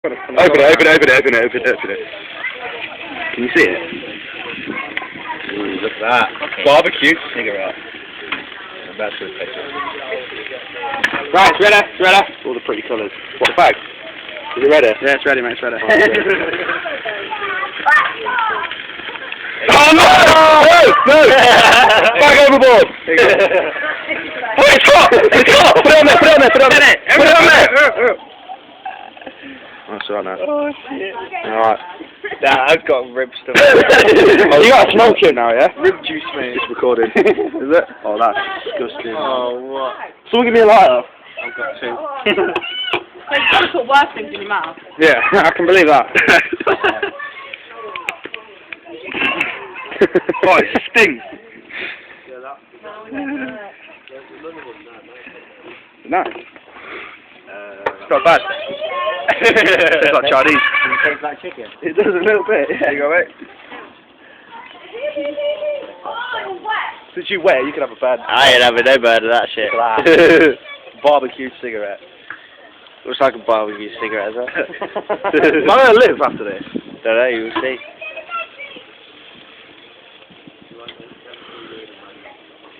Open it. Can you see it? Ooh, look at that. Okay. Barbecue cigarette. That's good. Right, it's ready. All the pretty colours. What, the bag? Is it ready? Yeah, it's ready, mate, it's ready. Oh no! No! Back overboard! Oh, it's hot! It's hot! Put it on there! Put it on there! That's right now. Oh shit. Alright. Nah, I've got rib stuff. Oh, you got a smoke here now, yeah? Rib juice, mate. It's recording. Is it? Oh, that's disgusting. Oh, what? Someone give me a lighter. I've got two. So you can't put worse things in your mouth. Yeah, I can believe that. Oh, it stinks. Nice. It's not bad. It's like Chinese. It tastes like chicken. It does a little bit. Yeah. There you go, mate. Since you wet, you can have a bad. I ain't having no bird of that shit. Barbecue cigarette. Looks like a barbecue cigarette, is it? Am I going to live after this? Don't know, you'll see.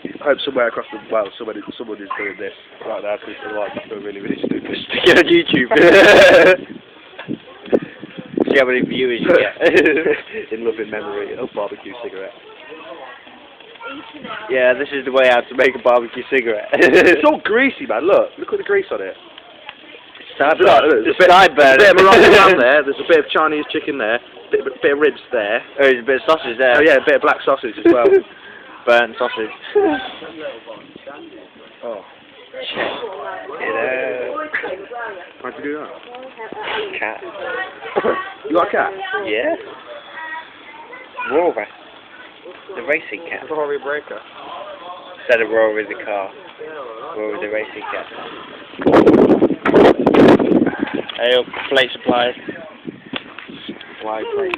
I hope somewhere across the world someone is doing this right now because it's really, really stupid. Stick it on YouTube. See how many viewers you get. In loving memory of barbecue cigarette. Yeah, this is the way out to make a barbecue cigarette. It's all greasy, man. Look at the grease on it. Sideburn. There's a bit of Moroccan lamb there. There's a bit of Chinese chicken there. Bit of ribs there. Oh, there's a bit of sausage there. Oh yeah, a bit of black sausage as well. Burnt sausage. Oh. How'd you do that? Cat. You got a cat? Yeah. Rover. The racing cat. Rory Breaker. Instead of Rover in the car. Rover the racing cat. Hey, plate supplies. Why plate?